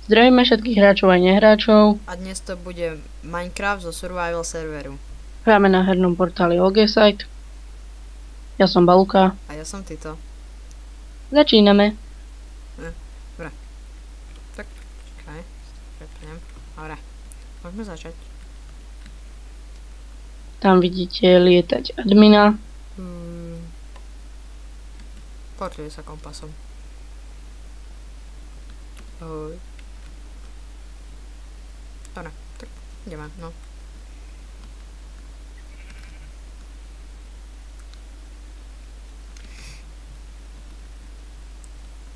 Zdravíme všetkých hráčov aj nehráčov. A dnes to bude Minecraft zo survival serveru. Hráme na hernom portáli OGSite. Ja som Baluka. A ja som Tito. Začíname. Dobre. Tak, čakaj. Prepnem. Dobre. Môžeme začať. Tam vidíte lietať admina. Portuje sa kompasom. Ahoj. Dobre, tak ideme, no.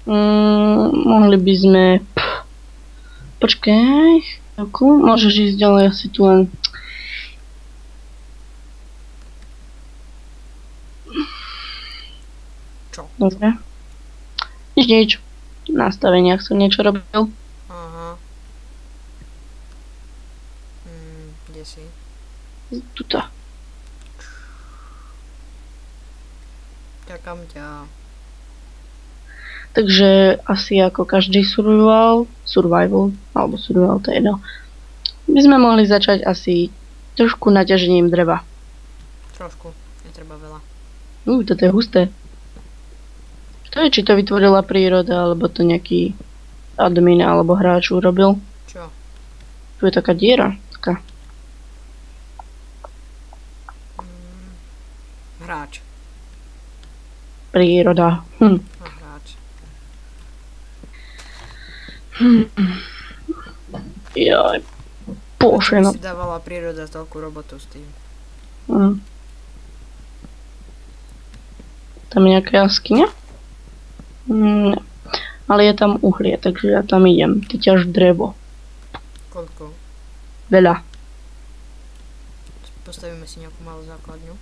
Mohli by sme... Počkaj. Môžeš ísť ďalej, asi tu len... Čo? Dobre. Nič. V nastaveniach som niečo robil. Aha. Kde si? Tuto. Čakám ťa. Takže asi ako každý survival, alebo survival, to je jedno. By sme mohli začať asi trošku naťažením dreva. Trošku, netreba veľa. Toto je husté. Kto je, či to vytvorila príroda, alebo to nejaký admin alebo hráč urobil? Čo? Tu je taká diera. Taká. Hráč. Príroda. A hráč. Jaj. Bože, no. Si dávala príroda toľkú robotu s tým. Tam je nejaká jaskyňa? Ne. Ale je tam uhlie, takže ja tam idem. Ty ťaž drevo. Koľko? Veľa. Postavíme si nejakú malú základňu.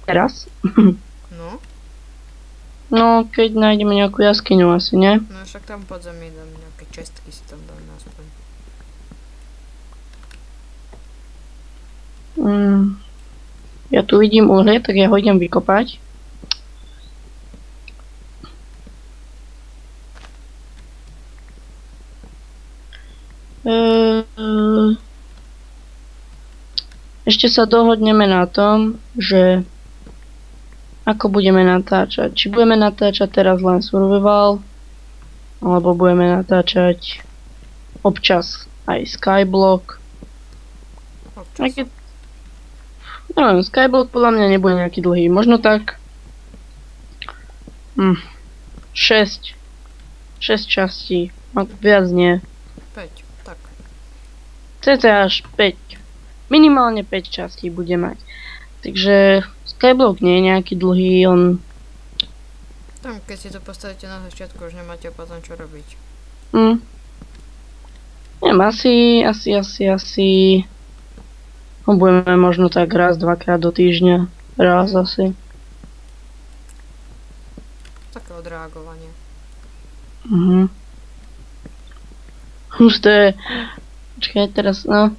Teraz? No? No, keď nájdeme nejakú jaskyňu asi, ne? No však tam pod zemi dám nejaké čestky si tam dáme aspoň. Ja tu vidím uhlie, tak ja ho idem vykopať. Ešte sa dohodneme na tom, že ako budeme natáčať. Či budeme natáčať teraz len survival, alebo budeme natáčať občas aj Skyblock. Občas. Neviem, Skyblock podľa mňa nebude nejaký dlhý. Možno tak 6 častí. Viac nie. 5, tak. Cca až 5. Minimálne 5 častí bude mať. Takže Skyblock nie je nejaký dlhý, on... Tam keď si to postavíte na začiatku, už nemáte potom čo robiť. Neviem, asi... No, budeme možno tak raz, dvakrát do týždňa. Raz asi. Také odreagovanie. Husté. Počkaj, teraz, no.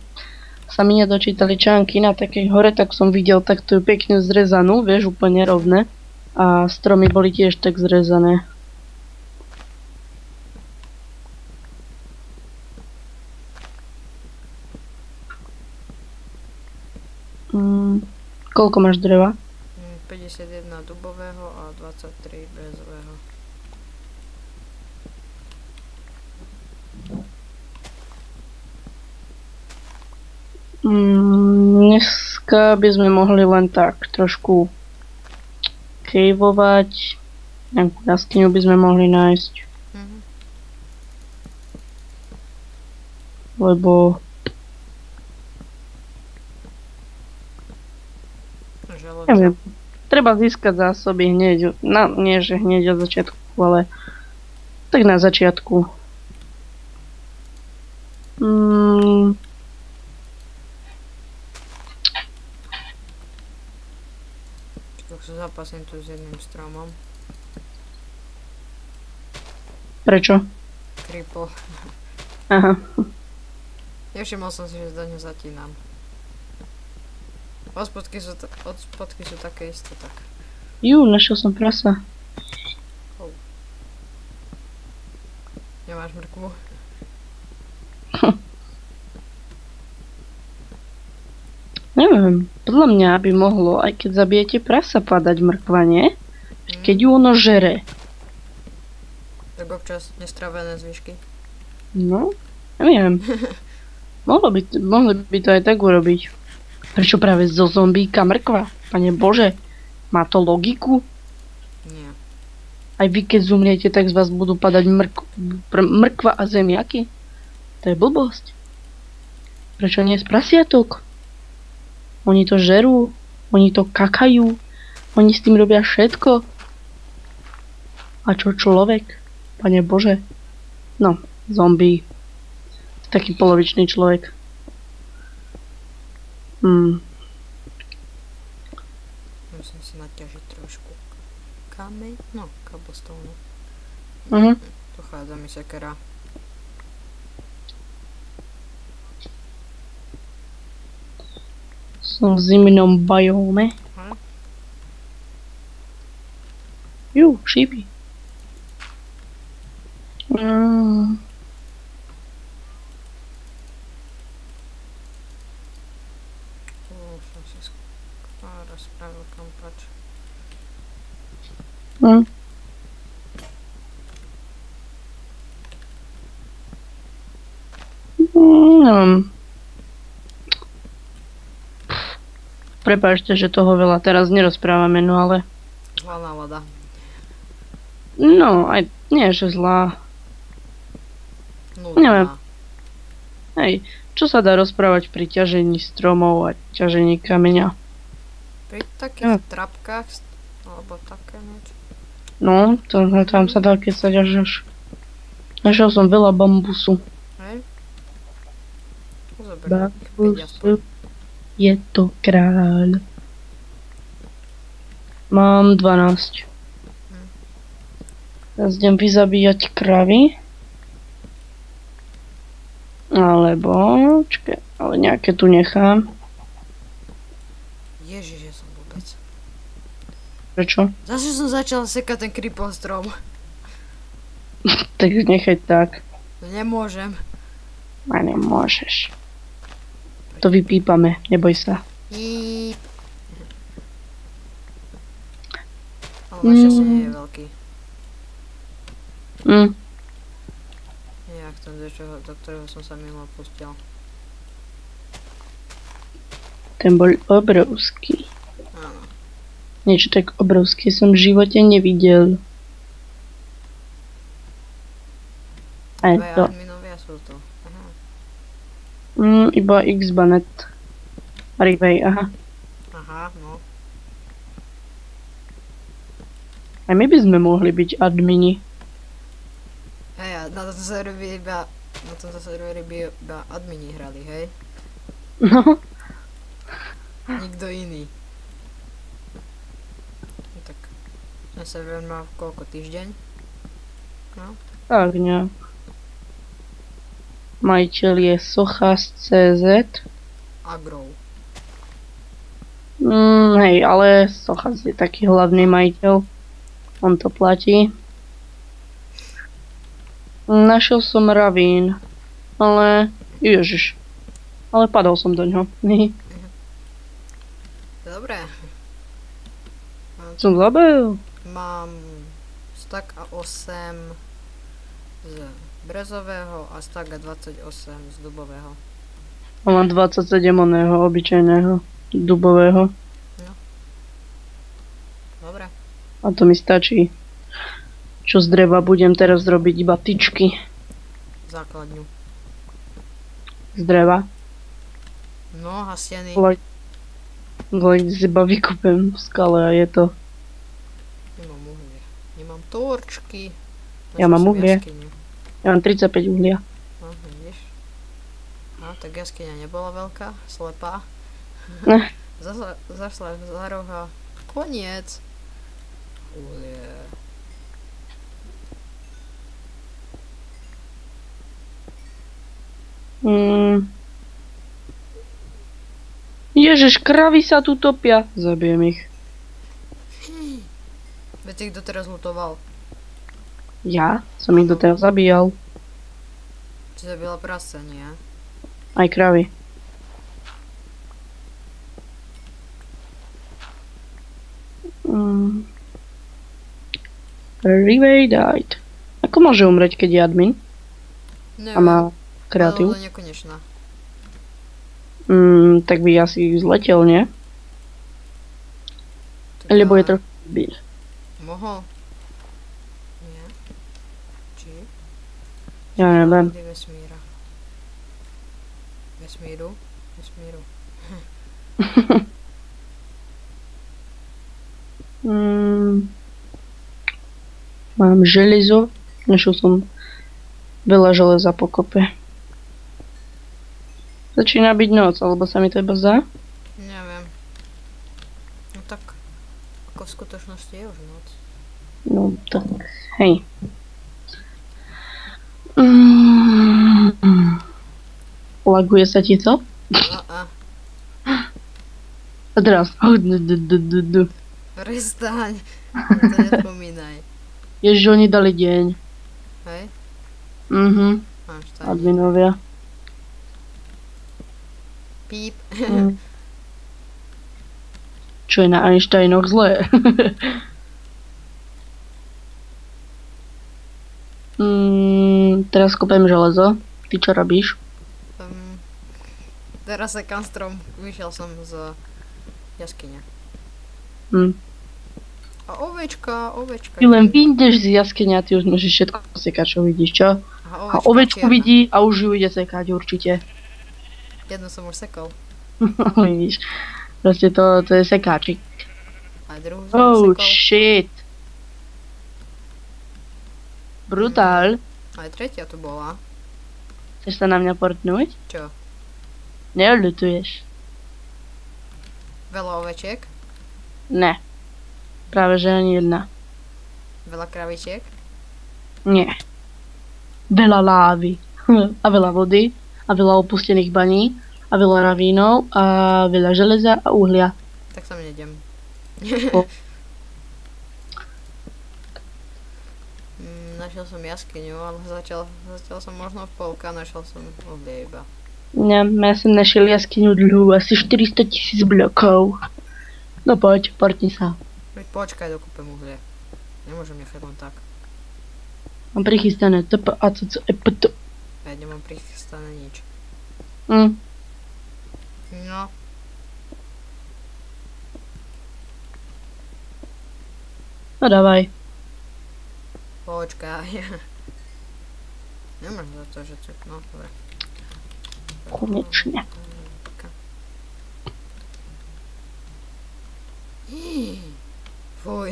Sa mi nedočítali články na takej hore, tak som videl takto pekne zrezanú, vieš, úplne rovné. A stromy boli tiež tak zrezané. Koľko máš dreva? 51 dubového a 23 brezového. Dneska by sme mohli len tak trošku caveovať. Nejakú jaskyňu by sme mohli nájsť. Lebo... Neviem, treba získať zásoby hneď, nie že hneď od začiatku, ale tak na začiatku. Tak sa zapasím tu s jedným stromom. Prečo? Creeple. Aha. Nevšimol som si, že do ňu zatínam. Od spodky sú také isté, tak. Našiel som prasa. Nemáš mrkvu? Neviem, podľa mňa by mohlo, aj keď zabijete prasa, padať mrkva, nie? Keď ju ono žere. Tak občas nestravené zvyšky. No, neviem. Mohli by to aj tak urobiť. Prečo práve zo zombíka mrkva? Pane Bože, má to logiku? Nie. Aj vy, keď zumriete, tak z vás budú padať mrkva a zemiaky? To je blbosť. Prečo nie z prasiatok? Oni to žerú, oni to kakajú, oni s tým robia všetko. A čo človek? Pane Bože. No, zombie. Taký polovičný človek. Musím si naťažiť trošku kameň. No, cobblestone. Tu chádza mi sekera. Som v zimnom biome. Šípy. Som si skoro spravil kampač. Neviem. Prepáčte, že toho veľa teraz nerozprávame, no ale... Zlá nálada. No, aj nie, že zlá. Nudná. Neviem. Hej, čo sa dá rozprávať pri ťažení stromov a ťažení kameňa? Pri takých trapkách, alebo také niečo. No, tam sa dá, keď sa ťažíš. Našiel som veľa bambusu. Hej? Zober, Bambusu je to kráľ. Mám 12. Teraz idem vyzabíjať kravy. Alebo, čakaj, ale nejaké tu nechám. Ježiš, že som vôbec. Prečo? Zase som začal sekať ten creeper strom. Tak nechaj tak. Nemôžem. A nemôžeš. To vypípame, neboj sa. Jíp. Ale našťastie nie je veľký. Jak ten, do ktorého som sa mimo pustil. Ten bol obrovský. Áno. Niečo tak obrovské som v živote nevidel. A je to... adminovia sú tu. Aha. Iba X-Banet. Rivej, aha. Aha, no. Aj my by sme mohli byť admini. Hej, a na tomto serveri by iba admini hrali, hej? No. Nikto iný. No tak, ten server má koľko, týždeň? No. Tak nejak. Majiteľ je Sochas.cz. Agrov. Hej, ale Sochas je taký hlavný majiteľ. On to platí. Našiel som ravín. Ale... Ježiš. Ale padol som do ňoho. Dobre. Som zabil. Mám stack a 8 z brezového a stack a 28 z dubového. A mám 27 oného, obyčajného, dubového. No. Dobre. A to mi stačí. Čo z dreva budem teraz robiť iba tyčky. Základňu. Z dreva. No a steny. Iba vykúpem v skale a je to. Nemám uhlie. Nemám torčky. Ja mám uhlie. Ja mám 35 uhlia. No, vidíš. No, tak jaskyňa nebola veľká, slepá. Zašla za roha. Koniec. Uhlie. Ježiš, kravy sa tu topia. Zabijem ich. Veď ich doteraz lutoval. Ja som ich doteraz zabíjal. Ty zabila prasa, nie? Aj kravy. Rivey died. Ako môže umrieť, keď je admin? A má kreatív? Ale nekonečná. Tak by asi zletel, nie? Lebo je trochu debil. Mohol? Nie. Či? Ja neviem. Vesmíra. Vesmíru? Vesmíru. Mám železo. Našiel som veľa železa pokope. Začína byť noc, alebo sa mi to iba zdá? Neviem. No tak, ako v skutočnosti je už noc. No tak, hej. Laguje sa ti to? A teraz. Prestaň. To nespomínaj. Ježiš, oni dali deň. Hej? Máš tak. Adminovia. Píp. Čo je na Einsteinoch zlé? Teraz kopem železo. Ty čo robíš? Teraz sekám strom. Vyšiel som z jaskyne. A ovečka. Ty len vyjdeš z jaskyne a ty už môžeš všetko sekať, čo vidíš, čo? A ovečku čierna. vidí a už ju ide sekať určite. Jednu som už sekol. Vidíš. Proste to je sekáčik. A druhú som Oh sekol. shit. Brutál. Aj tretia tu bola. Chceš sa na mňa portnúť? Čo? Neodľutuješ. Veľa ovečiek? Ne. Práve že ani jedna. Veľa kravičiek? Nie. Veľa lávy. A veľa vody. A veľa opustených baní. A veľa ravínov. A veľa železa a uhlia. Tak tam nejdem. O. Našiel som jaskyňu, ale zatiaľ som možno v polke a našiel som uhlie iba. Ja som našiel jaskyňu dlhú asi 400 000 blokov. No poď, portni sa. Počkaj, dokúpem uhlie. Nemôžem nechať len tak. Mám prichystané TP a CC EPT. Ja nemám prichystané nič. No. No dávaj. Počkaj. Nemôžem za to, že cek, no dobre. Konečne. Fuj.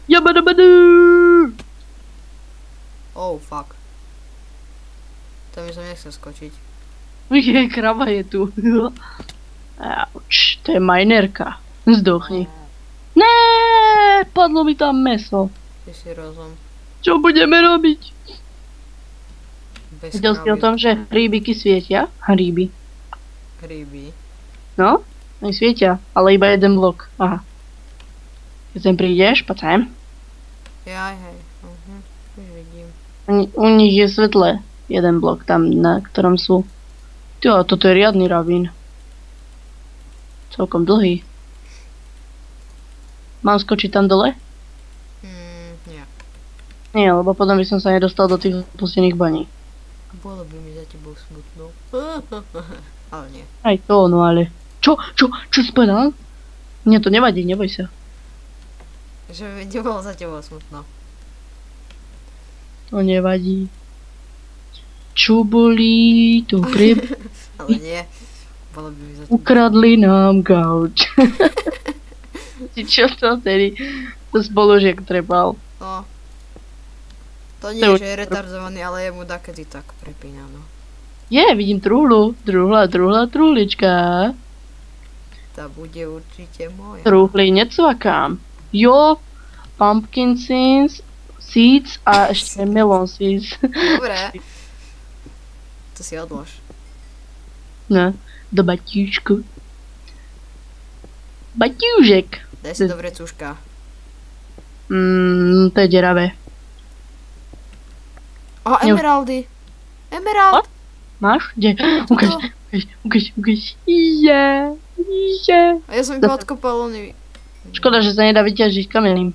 Jabadabadu! Oh fuck. To mi som nechcel skočiť. Jej, krava je tu. Auč, to je minerka. Zdochni. Né, padlo mi tam meso. Ty si rozum. Čo budeme robiť? Bez Videl si o tom, že hríbiky svietia? Hríby. Hríby. No, oni svietia, ale iba jeden blok. Aha. Keď sem prídeš, poď sem. Jaj, hej. Už vidím. U nich je svetlé. Jeden blok tam, na ktorom sú. Tyjo, toto je riadny ravín. Celkom dlhý. Mám skočiť tam dole? Nie. Nie, lebo potom by som sa nedostal do tých opustených baní. Bolo by mi za tebou smutno. Ale nie. Aj to, no ale... Čo si povedal? Nie, to nevadí, neboj sa. Že by nebolo za tebou smutno. To nevadí. Čubulí, tu pri... Ale nie. Bolo by mi za tebou. Ukradli nám gauč. Ty čo to tedy? To spolužiek trebal. No. To nie To je, že je retardovaný, ale je mu dakedy tak prepína, no. Vidím truhlu. Truhlička. Tá bude určite moja. Truhly necvakám. Jo, pumpkin seeds a ešte melon seeds. Dobre. To si odlož. No, do baťúšku. Baťúžek. Daj si do vrecúška. To je deravé. O, emeraldy. Emerald. Máš? Kde? Tuto. Ukáž. Je. A ja som iba odkopal oný. Škoda, že sa nedá vyťažiť kamením.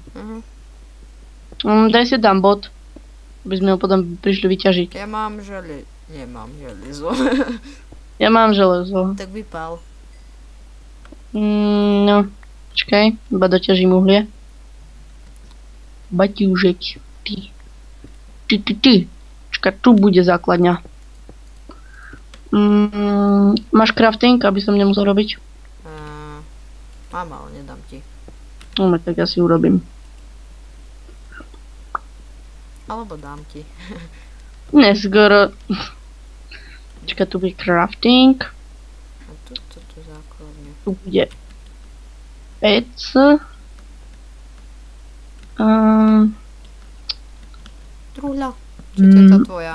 Daj si tam bod, aby sme ho potom prišli vyťažiť. Ja mám Nemám železo. Ja mám železo. Tak vypal. No, počkaj, iba doťažím uhlie. Baťúžek, ty. Počkaj, tu bude základňa. Máš crafting, aby som nemusel robiť? Mám, ale nedám ti. No, tak ja si urobím. Alebo dám ti. Neskoro. Počkaj, tu bude crafting. A tu základne. Tu bude pec. Truhľa. Či to je tá tvoja?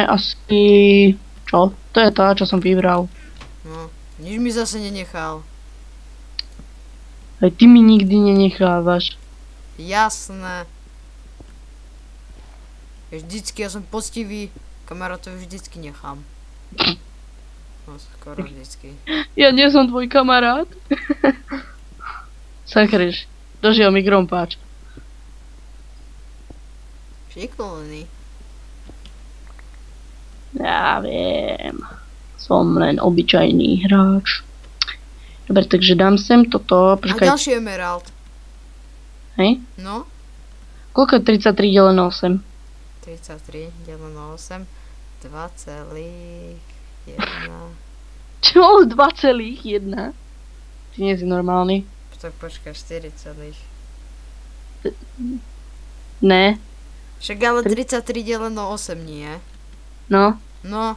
Asi... Čo? To je tá, čo som vybral. No, nič mi zase nenechal. Aj ty mi nikdy nenechávaš. Jasné. Vždycky ja som poctivý. Kamarátovi vždycky nechám. No, skoro vždycky. Ja nie som tvoj kamarát. Sakreš. Dožiel mi grompáč. Šikovný. Ja viem. Som len obyčajný hráč. Dobre, takže dám sem toto. A ďalší emerald. Hej? No? Koľko je 33 deleno 8? 33 deleno 8. 2,1. Čo? 2,1? Ty nie si normálny. Tak počkaj, 4 celých. Ne. Však ale 33 deleno 8 nie. No. No.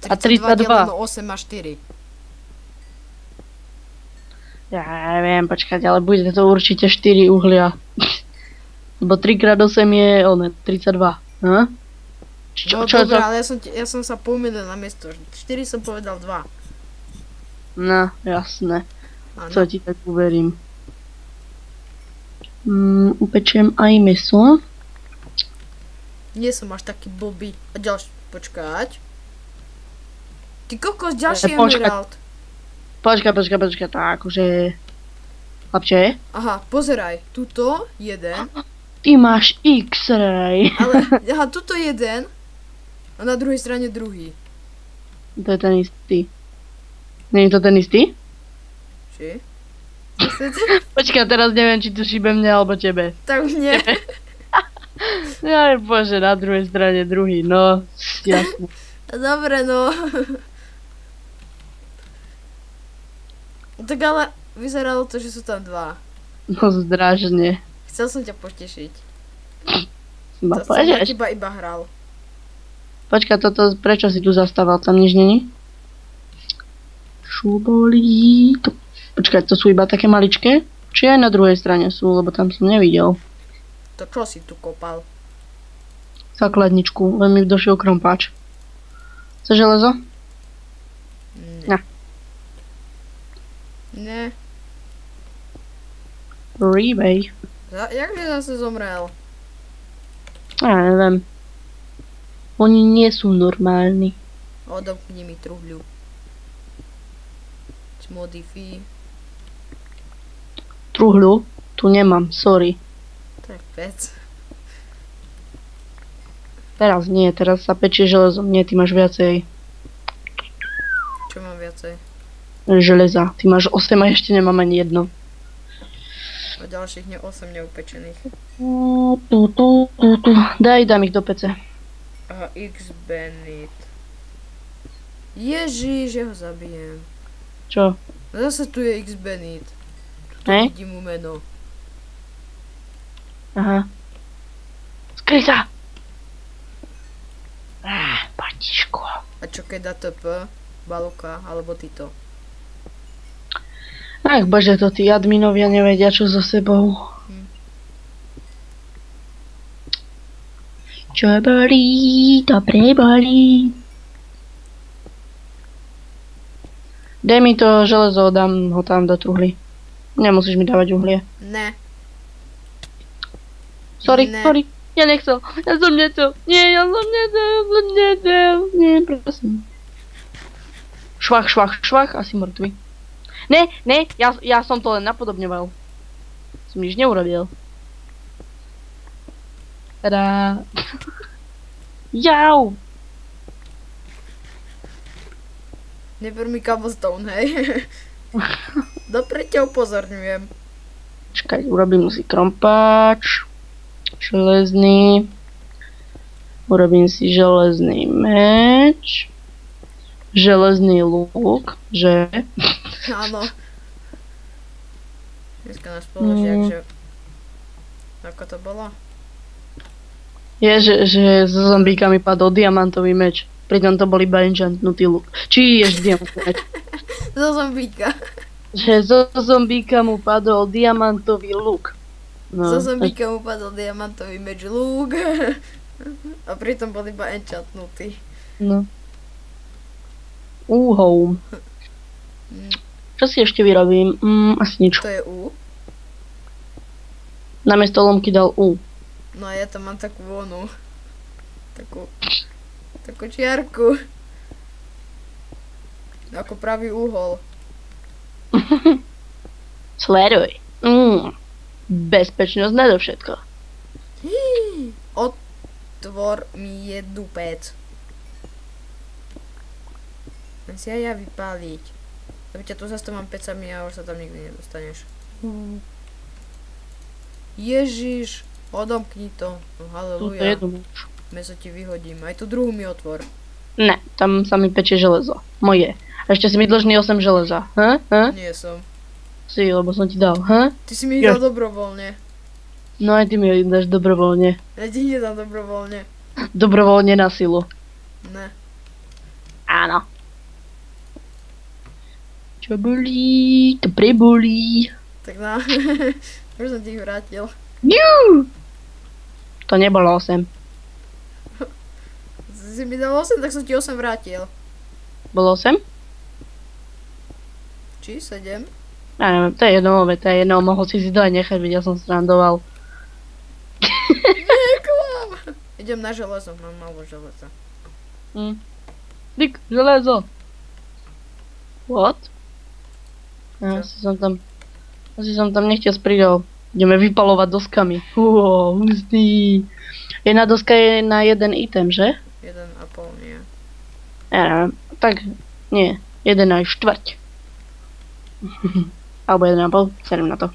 A 32 deleno 8 má 4. Ja neviem, počkať, ale bude to určite 4 uhlia. Lebo 3x8 je 32. No? Dobre, ale ja som sa pomýlil na miesto. 4 som povedal 2. No, jasné. Áno. Co ti tak uverím. Upečiem aj meso. Nie som až taký blbý. A ďalší, počkať. Ty kokos, ďalší emerald. Počkaj, tak akože... Chlapče? Aha, pozeraj, tuto jeden. Ty máš X-ray. Ale, aha, tuto jeden. A na druhej strane druhý. To je ten istý. Nie je to ten istý? Či? Počkaj, teraz neviem, či tu šíbe mne alebo tebe. Tak už nie. Ja bože, na druhej strane druhý, no, jasne. Dobre, no. Tak ale vyzeralo to, že sú tam dva. No zdražne. Chcel som ťa potešiť. Ma To som na poďeš. teba iba hral. Počkaj, prečo si tu zastával? Tam nič není? Šubolí. Počkaj, to sú iba také maličké? Či aj na druhej strane sú, lebo tam som nevidel. To čo si tu kopal? Základničku, len mi došiel krompáč. Chce železo? Ne. Ne. Rebay. Jakže zase zomrel? Ja neviem. Oni nie sú normálni. Odopni mi truhľu. Modify. Truhľu? Tu nemám, sorry. Tak pec. Teraz nie, teraz sa pečie železom. Nie, ty máš viacej Čo mám viacej? železa. Ty máš 8 a ešte nemám ani jedno. A ďalších 8 neupečených. Dám ich do pece. Aha, X-Benit. Ježiš, ja ho zabijem. Čo? Zase tu je X-Benit. Tu Hej? vidím mu meno. Aha. Skryj sa! Patiško. A čo keď dá TP? Baluka, alebo tyto? Ach bože, to tí adminovia nevedia čo so sebou. Čo bolí, to prebolí. Daj mi to železo, dám ho tam do truhly. Nemusíš mi dávať uhlie. Ne. Sorry, Ne. sorry. Ja nechcel. Ja som nechcel. Nie, ja som nechcel. Nie, prosím. Švach, asi mŕtvy. Ne, ja som to len napodobňoval. Som nič neurobil. Tadá. Jau. Neber mi cobblestone, hej. Dobre ťa upozorňujem. Čakaj, urobím si krompáč. Železný. Urobím si železný meč. Železný lúk, že? Áno. Dneska náš spoložiak, že... Ako to bolo? Je, že so zombíkami padol diamantový meč. Pritom to bol iba enchantnutý lúk. Či ješ diamantový meč? Zo zombíka. Že zo zombíka mu padol diamantový lúk. No, Zo zombíka mu padol diamantový meč lúk. A pritom bol iba enchantnutý. No. Home. Mm, Čo si ešte vyrobím? Asi nič. To je U. Namiesto lomky dal U. No a ja tam mám takú onu. Takú čiarku. Ako pravý úhol. Sleduj. Bezpečnosť nadovšetko. Otvor mi jednu pec. Len si aj ja vypáliť. Lebo ťa tu zase mám pecami a už sa tam nikdy nedostaneš. Ježiš, odomkni to. No, Tuto haleluja. jednu meč. Meso ti vyhodím. Aj tu druhú mi otvor. Ne, tam sa mi pečie železo. Moje. A ešte si mi dlžný 8 železa. Nie som. Si, lebo som ti dal. Ty si mi ich dal dobrovoľne. No aj ty mi ho dáš dobrovoľne. Ja ti nedám dobrovoľne. Dobrovoľne na silu. Ne. Áno. Čo bolí, to prebolí. Tak na. Už som ti ich vrátil. Jú! To nebolo 8. Si mi dal 8, tak som ti 8 vrátil. Bolo 8? Či 7? Ja neviem, to je jedno, mohol si to aj nechať, veď ja som srandoval. Neklam. Idem na železo, mám malo železa. Dik, železo. What? Ja Čo? asi som tam nechťa pridal. Ideme vypalovať doskami. Hustý. Jedna doska je na jeden item, že? 1,5 nie. Ja neviem, tak nie, 1,4. Alebo 1,5, serem na to.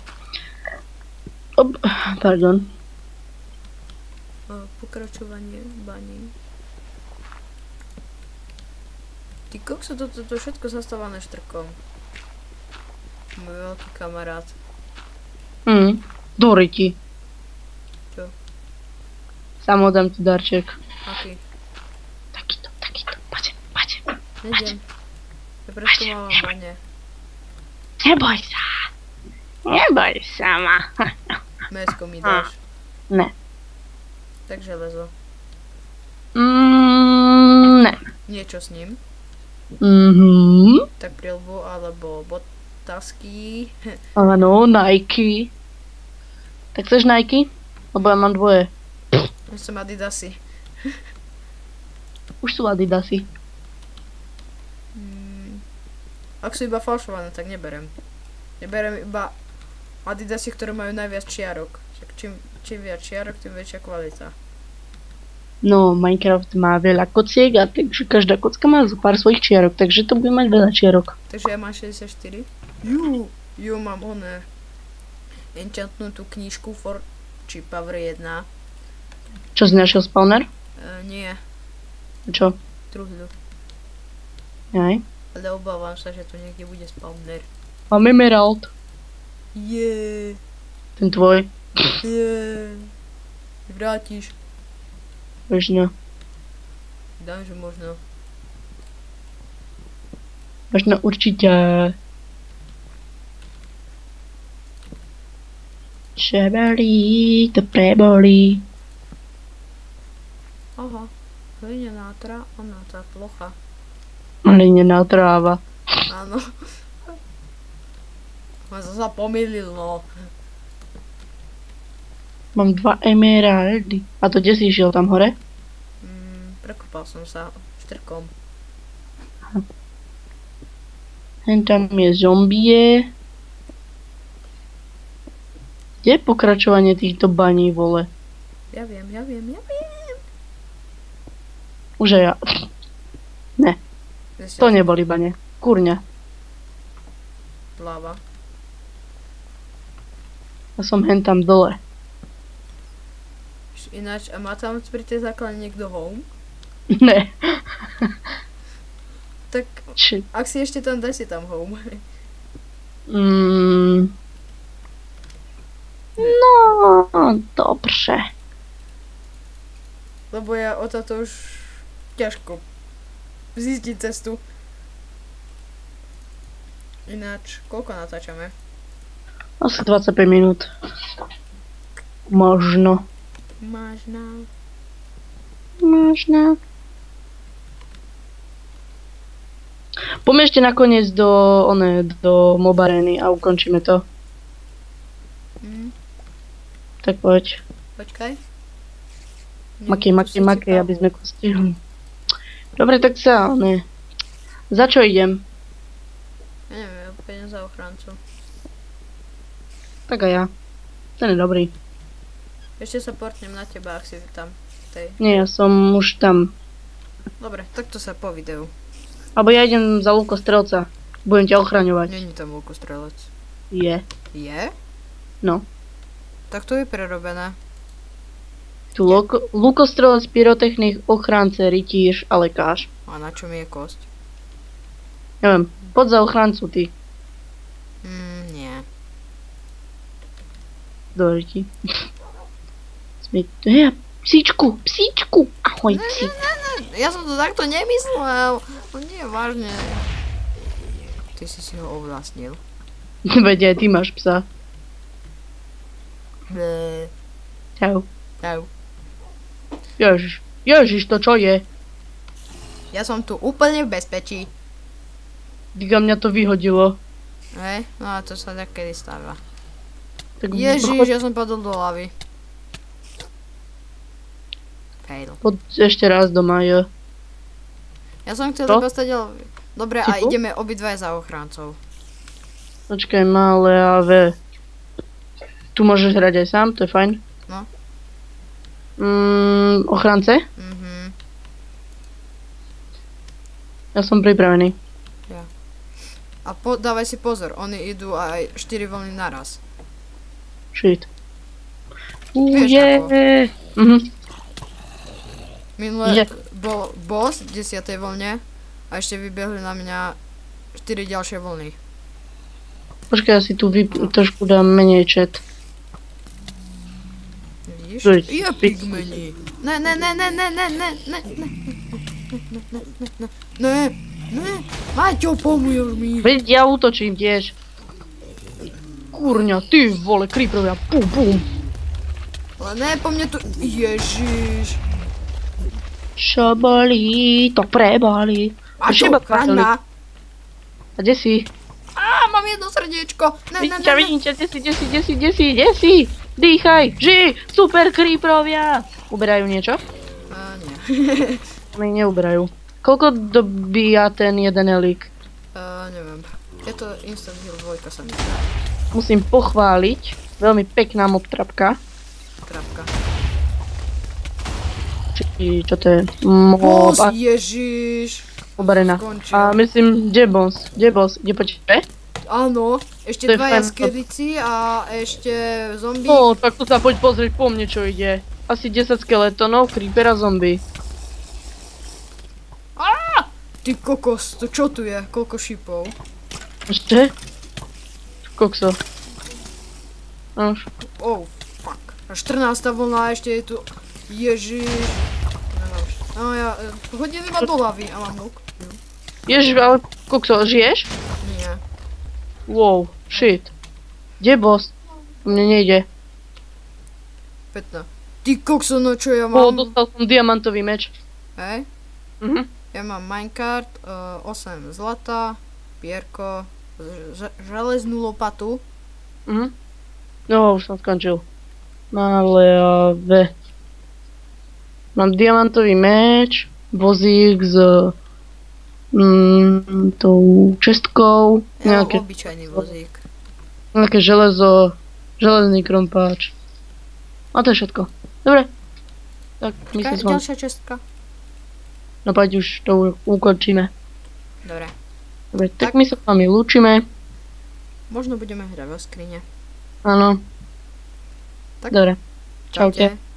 Pardon. Pokračovanie baní. Ty kokso, toto všetko zastávané štrkom. Môj veľký kamarát. Dory ti. Čo? Samo dám ti darček. Aký? Takýto, poďte. Nejdem. Ja preskúmavam bane. Neboj sa ma. Mesko mi dáš. Ne. Tak železo. Ne. Niečo s ním. Tak prilbu alebo botasky. Áno, Nike. Tak chceš Nike? Lebo ja mám dvoje. Ja som Adidasy. Už sú Adidasy. Ak sú iba falšované, tak neberem. Neberem iba Adidasy, ktoré majú najviac čiarok. Však čím viac čiarok, tým väčšia kvalita. No, Minecraft má veľa kociek a takže každá kocka má zo pár svojich čiarok, takže to bude mať veľa čiarok. Takže ja mám 64. Ju, mám oné. Enchantnutú knížku či Power 1. Čo si našiel spawner? Nie, Čo? truhľu. Aj. Ale obávam sa, že tu niekde bude spawner. Mám emerald. Jeee. Ten tvoj. Vrátiš. Možno. Dám, že možno. Možno určite. Čo bolí, to prebolí. Aha. Hlinená tá plocha. Hlinená tráva. Áno. Ma sa pomýlil, no. Mám 2 emeraldy. A to kde si išiel tam hore? Prekopal som sa štrkom. Hen tam je zombie. Kde je pokračovanie týchto baní, vole? Ja viem. Už aj ja. Ne, Zase to neboli bane. Kurňa. Lava. Ja som hen tam dole. Ináč, a má tam pri tej základne niekto home? Ne. Tak, Či... ak si ešte tam, daj si tam home. No, dobrze. Lebo ja o toto už ťažko zistiť cestu. Ináč, koľko natáčame? Asi 25 minút. Možno. Možno. Poďme ešte nakoniec do Mobareny a ukončíme to. Tak poď. Počkaj. Makej, aby sme stihli. Dobre, tak za čo idem? Ja neviem, ja pôjdem za ochrancu. Tak aj ja. Ten je dobrý. Ešte sa portnem na teba, ak si tam. Tej. Nie, ja som už tam. Dobre, tak to sa po videu. Alebo ja idem za lukostrelca. Budem ťa ochraňovať. Není tam lukostrelec. Je. Je? No. Tak to je prerobené. Tu lukostrelec, pyrotechnik, ochránce, rytíř a lekář. A na čo mi je kosť? Neviem, poď za ochrancu ty. Nie. Dobre ti. Psíčku. Ahoj, psík. Ja som to takto nemyslel. No nie, vážne. Ty si ho ovlastnil. Veď aj ty máš psa. Čau. Ježiš, to čo je? Ja som tu úplne v bezpečí. Diga, mňa to vyhodilo. Hej, no a to sa takedy stáva. Tak Ježiš, ja som padol do lavy. Fail. Poď ešte raz do Maja. Ja som chcel Čo? iba stať, ale... Dobre, a Ticho? ideme obidvaja za ochráncov. Počkaj, malé AV. Tu môžeš hrať aj sám, to je fajn. No. Ochránce? Ja som pripravený. A dávaj si pozor, oni idú aj 4 vlny naraz. Shit. Vieš ako. Minule Je. bol boss v 10. vlne a ešte vybehli na mňa 4 ďalšie vlny. Počkaj, ja si tu trošku dám menej chat. Vidíš? Veď, Je pigmeni. Ne. Maťo, pomôž mi. Veď ja útočím tiež. Kurňa, ty vole, creeperovia, pum. Ale ne, po mne tu... Ježiš. Čo bolí, to prebolí. Maťo, chráň. A kde si? Mám jedno srdiečko. Vidím ťa, kde si? Dýchaj, ži, super creeperovia. Uberajú niečo? Nie. Mi neuberajú. Koľko dobíja ten jeden elík? Neviem. Je to instant heal 2 sa mi zdá. Musím pochváliť. Veľmi pekná mob trapka. Trapka. Čo to je? Boss, ježiš. Obarená. Skončil. A myslím, kde boss? Kde po tebe? Áno, ešte To je dvaja fajn. skelici a ešte zombie. No, tak tu sa poď pozrieť po mne, čo ide. Asi 10 skeletonov, creeper a zombie. Ty kokos, to čo tu je? Koľko šipov? Ešte? Kokso. Už. Oh, fuck. A 14. vlna ešte je tu. Ježiš. No ja, hodili ma do lavy a mám luk. Ježiš, ale kokso, žiješ? Nie. Wow, shit. Kde je boss? Mne nejde. 15. Ty kokso, no čo ja mám? Dostal som diamantový meč. Hej? Ja mám minecart, 8 zlata, pierko, železnú lopatu. No, už som skončil. Maleave. Mám diamantový meč, vozík s tou čestkou, Ja mám nejaké, obyčajný vozík. nejaké železo, železný krompáč. A to je všetko. Dobre. Tak my sa s vami. Ďalšia čestka. No poď už to ukončíme. Dobre. Dobre, tak my sa s vami lúčime. Možno budeme hrať vo skrine. Áno. Tak. Dobre. Čaute. Čaute.